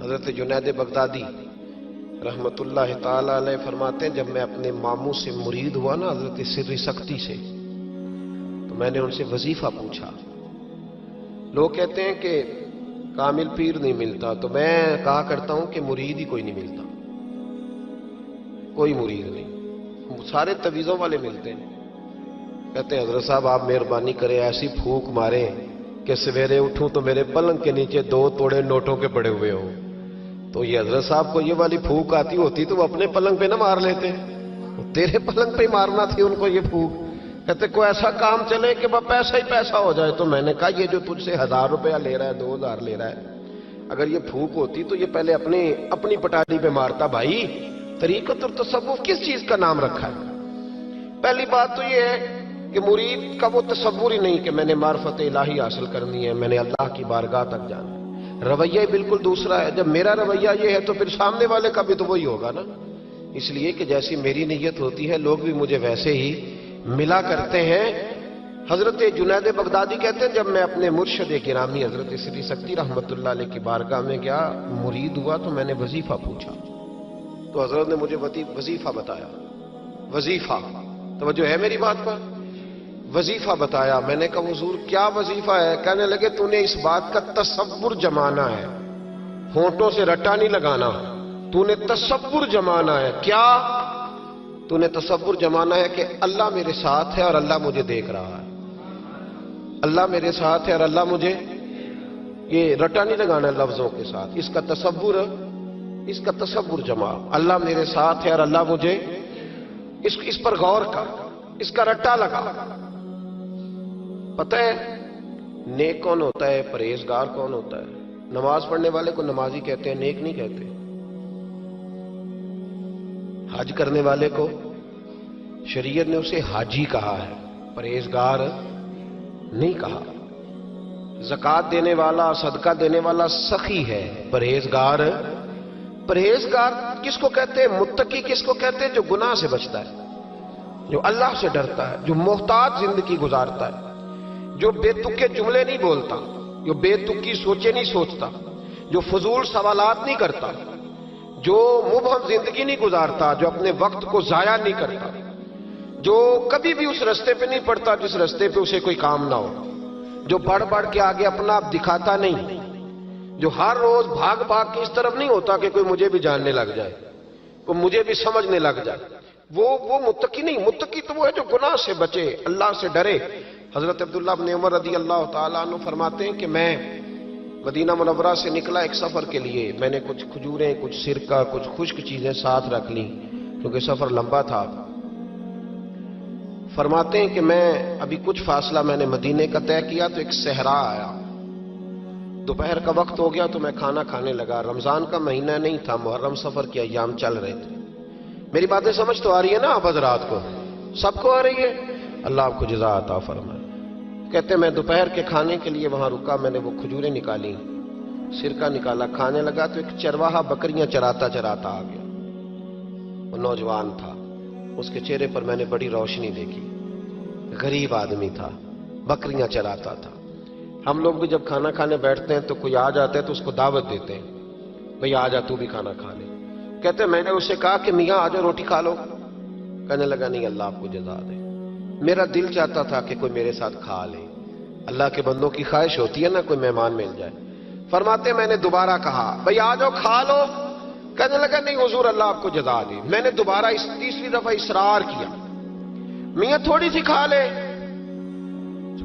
حضرت جنید بغدادی رحمت اللہ تعالی علیہ فرماتے ہیں جب میں اپنے ماموں سے مرید ہوا نا حضرت سری سختی سے، تو میں نے ان سے وظیفہ پوچھا۔ لوگ کہتے ہیں کہ کامل پیر نہیں ملتا، تو میں کہا کرتا ہوں کہ مرید ہی کوئی نہیں ملتا، کوئی مرید نہیں، سارے تویزوں والے ملتے ہیں۔ کہتے ہیں حضرت صاحب آپ مہربانی کریں ایسی پھونک ماریں کہ سویرے اٹھوں تو میرے پلنگ کے نیچے 2 توڑے نوٹوں کے پڑے ہوئے ہوں۔ تو یہ حضرت صاحب کو یہ والی پھونک آتی ہوتی تو وہ اپنے پلنگ پہ نہ مار لیتے، تیرے پلنگ پہ مارنا تھی ان کو یہ پھونک۔ کہتے کوئی ایسا کام چلے کہ وہ پیسہ ہی پیسہ ہو جائے۔ تو میں نے کہا یہ جو تجھ سے 1000 روپیہ لے رہا ہے 2000 لے رہا ہے، اگر یہ پھونک ہوتی تو یہ پہلے اپنی پٹاری پہ مارتا۔ بھائی طریقت اور تصوف کس چیز کا نام رکھا ہے؟ پہلی بات تو یہ ہے کہ مرید کا وہ تصور ہی نہیں کہ میں نے معرفت الہی حاصل کرنی ہے، میں نے اللہ کی بارگاہ تک جانا ہے۔ رویہ ہی بالکل دوسرا ہے۔ جب میرا رویہ یہ ہے تو پھر سامنے والے کا بھی تو وہی ہوگا نا۔ اس لیے کہ جیسی میری نیت ہوتی ہے لوگ بھی مجھے ویسے ہی ملا کرتے ہیں۔ حضرت جنید بغدادی کہتے ہیں جب میں اپنے مرشد گرامی حضرت سری سختی رحمت اللہ علیہ کی بارگاہ میں گیا، مرید ہوا تو میں نے وظیفہ پوچھا، تو حضرت نے مجھے وظیفہ بتایا۔ وظیفہ، توجہ ہے میری بات پر؟ وظیفہ بتایا۔ میں نے کہا حضور کیا وظیفہ ہے؟ کہنے لگے تو نے اس بات کا تصور جمانا ہے، ہونٹوں سے رٹا نہیں لگانا، تو نے تصور جمانا ہے۔ کیا؟ تو نے تصور جمانا ہے کہ اللہ میرے ساتھ ہے اور اللہ مجھے دیکھ رہا ہے، اللہ میرے ساتھ ہے اور اللہ مجھے، یہ رٹا نہیں لگانا لفظوں کے ساتھ، اس کا تصور جما، اللہ میرے ساتھ ہے اور اللہ مجھے، اس پر غور کر، اس کا رٹا لگا۔ پتہ ہے نیک کون ہوتا ہے، پرہیزگار کون ہوتا ہے؟ نماز پڑھنے والے کو نمازی کہتے ہیں، نیک نہیں کہتے۔ حج کرنے والے کو شریعت نے اسے حاجی کہا ہے، پرہیزگار نہیں کہا۔ زکوٰۃ دینے والا، صدقہ دینے والا سخی ہے، پرہیزگار کس کو کہتے ہیں؟ متقی کس کو کہتے ہیں؟ جو گناہ سے بچتا ہے، جو اللہ سے ڈرتا ہے، جو محتاط زندگی گزارتا ہے، جو بے تکے جملے نہیں بولتا، جو بے تکی سوچے نہیں سوچتا، جو فضول سوالات نہیں کرتا، جو مبہم زندگی نہیں گزارتا، جو اپنے وقت کو ضائع نہیں کرتا، جو کبھی بھی اس رستے پہ نہیں پڑتا جس رستے پہ اسے کوئی کام نہ ہو، جو بڑھ کے آگے اپنا آپ دکھاتا نہیں، جو ہر روز بھاگ کے اس طرف نہیں ہوتا کہ کوئی مجھے بھی جاننے لگ جائے، کوئی مجھے بھی سمجھنے لگ جائے، وہ متقی نہیں۔ متقی تو وہ ہے جو گناہ سے بچے، اللہ سے ڈرے۔ حضرت عبداللہ بن عمر رضی اللہ تعالیٰ عنہ فرماتے ہیں کہ میں مدینہ منورہ سے نکلا ایک سفر کے لیے، میں نے کچھ کھجوریں، کچھ سرکہ، کچھ خشک چیزیں ساتھ رکھ لیں کیونکہ سفر لمبا تھا۔ فرماتے ہیں کہ میں ابھی کچھ فاصلہ میں نے مدینے کا طے کیا تو ایک صحرا آیا، دوپہر کا وقت ہو گیا تو میں کھانا کھانے لگا۔ رمضان کا مہینہ نہیں تھا، محرم سفر کے ایام چل رہے تھے۔ میری باتیں سمجھ تو آ رہی ہے نا آپ حضرات کو؟ سب کو آ رہی ہے؟ اللہ آپ کو جزا عطا فرمائے۔ کہتے ہیں میں دوپہر کے کھانے کے لیے وہاں رکا، میں نے وہ کھجوریں نکالی، سرکہ نکالا، کھانے لگا تو ایک چرواہا بکریاں چراتا آ گیا۔ وہ نوجوان تھا، اس کے چہرے پر میں نے بڑی روشنی دیکھی، غریب آدمی تھا، بکریاں چراتا تھا۔ ہم لوگ بھی جب کھانا کھانے بیٹھتے ہیں تو کوئی آ جاتا ہے تو اس کو دعوت دیتے ہیں، بھئی آ جا تو بھی کھانا کھا لے۔ کہتے ہیں میں نے اسے کہا کہ میاں آ جا روٹی کھا لو، کہنے لگا نہیں اللہ آپ کو جزا دے، میرا دل چاہتا تھا کہ کوئی میرے ساتھ کھا لے۔ اللہ کے بندوں کی خواہش ہوتی ہے نا کوئی مہمان مل جائے۔ فرماتے ہیں میں نے دوبارہ کہا بھئی آ جاؤ کھا لو، کہنے لگا نہیں حضور اللہ آپ کو جزا دے۔ میں نے دوبارہ تیسری دفعہ اصرار کیا، میاں تھوڑی سی کھا لے،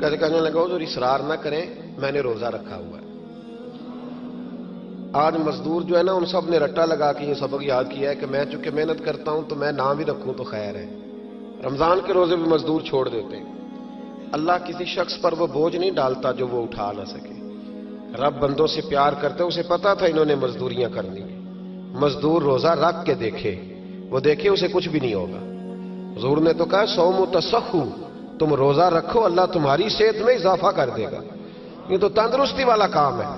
کہنے لگا حضور اصرار نہ کریں، میں نے روزہ رکھا ہوا ہے۔ آج مزدور جو ہے نا ان سب نے رٹا لگا کے یہ سبق یاد کیا ہے کہ میں چونکہ محنت کرتا ہوں تو میں نہ بھی رکھوں تو خیر ہے۔ رمضان کے روزے بھی مزدور چھوڑ دیتے ہیں۔ اللہ کسی شخص پر وہ بوجھ نہیں ڈالتا جو وہ اٹھا نہ سکے۔ رب بندوں سے پیار کرتے، اسے پتا تھا انہوں نے مزدوریاں کرنی ہیں۔ مزدور روزہ رکھ کے دیکھے، وہ دیکھے اسے کچھ بھی نہیں ہوگا۔ حضور نے تو کہا صوم تسخو، تم روزہ رکھو اللہ تمہاری صحت میں اضافہ کر دے گا، یہ تو تندرستی والا کام ہے۔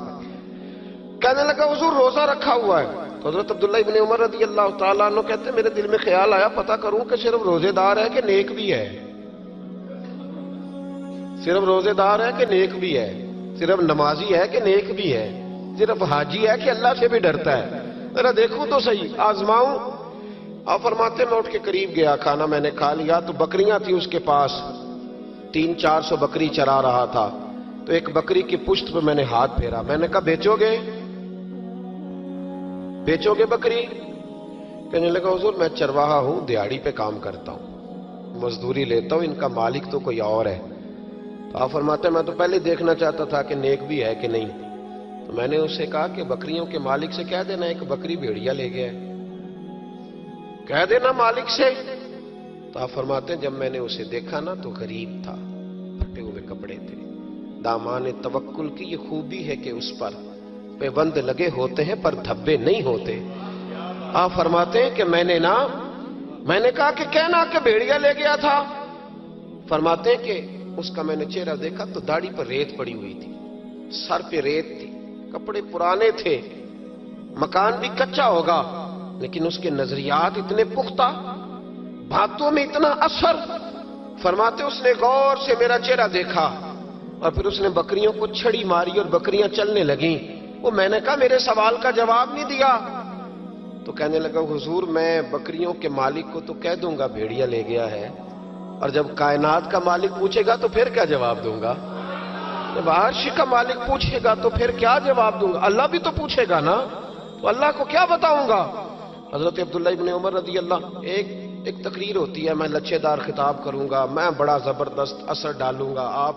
کہنے لگا حضور روزہ رکھا ہوا ہے۔ تو حضرت عبداللہ ابن عمر رضی اللہ تعالیٰ عنہ کہتے ہیں میرے دل میں خیال آیا پتہ کروں کہ صرف روزے دار ہے کہ نیک بھی ہے، صرف روزے دار ہے کہ نیک بھی ہے، صرف نمازی ہے کہ نیک بھی ہے۔ صرف حاجی ہے کہ اللہ سے بھی ڈرتا ہے؟ ذرا دیکھوں تو صحیح، آزماؤں۔ آپ فرماتے میں اٹھ کے قریب گیا، کھانا میں نے کھا لیا تو بکریاں تھیں اس کے پاس، 300-400 بکری چرا رہا تھا، تو ایک بکری کی پشت پہ میں نے ہاتھ پھیرا، میں نے کہا بیچو گے؟ بیچو گے بکری؟ کہنے لگا حضور میں چرواہا ہوں، دیہاڑی پہ کام کرتا ہوں، مزدوری لیتا ہوں، ان کا مالک تو کوئی اور ہے۔ تو آپ فرماتے ہیں میں تو پہلے دیکھنا چاہتا تھا کہ نیک بھی ہے کہ نہیں، تو میں نے اس سے کہا کہ بکریوں کے مالک سے کہہ دینا ایک بکری بھیڑیا لے گیا ہے، کہہ دینا مالک سے۔ تو آپ فرماتے ہیں جب میں نے اسے دیکھا نا تو غریب تھا، پھٹے ہوئے کپڑے تھے۔ دامان توکل کی یہ خوبی ہے کہ اس پر پیبند لگے ہوتے ہیں پر دھبے نہیں ہوتے۔ آپ فرماتے ہیں کہ میں نے کہا کہ کہنا کہ بھیڑیا لے گیا تھا۔ فرماتے ہیں کہ اس کا میں نے چہرہ دیکھا تو داڑھی پر ریت پڑی ہوئی تھی، سر پہ ریت تھی، کپڑے پرانے تھے، مکان بھی کچا ہوگا، لیکن اس کے نظریات اتنے پختہ، باتوں میں اتنا اثر۔ فرماتے اس نے غور سے میرا چہرہ دیکھا اور پھر اس نے بکریوں کو چھڑی ماری اور بکریاں چلنے لگیں۔ وہ میں نے کہا میرے سوال کا جواب نہیں دیا۔ تو کہنے لگا حضور میں بکریوں کے مالک کو تو کہہ دوں گا بھیڑیا لے گیا ہے، اور جب کائنات کا مالک پوچھے گا تو پھر کیا جواب دوں گا؟ جب عرش کا مالک پوچھے گا تو پھر کیا جواب دوں گا؟ اللہ بھی تو پوچھے گا نا، تو اللہ کو کیا بتاؤں گا؟ حضرت عبداللہ ابن عمر رضی اللہ، ایک تقریر ہوتی ہے، میں لچھے دار خطاب کروں گا، میں بڑا زبردست اثر ڈالوں گا، آپ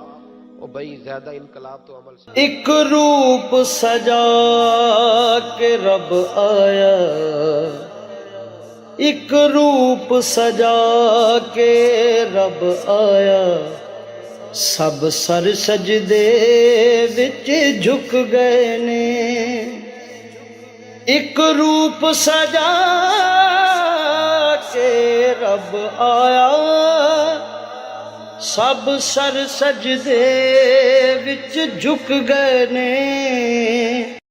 او بھائی زیادہ انقلاب تو عمل سے۔ ایک روپ سجا کے رب آیا، ایک روپ سجا کے رب آیا، سب سر سجدے وچ جھک گئے نے۔ ایک روپ سجا کے رب آیا، سب سر سجدے وچ جھک گئے نے۔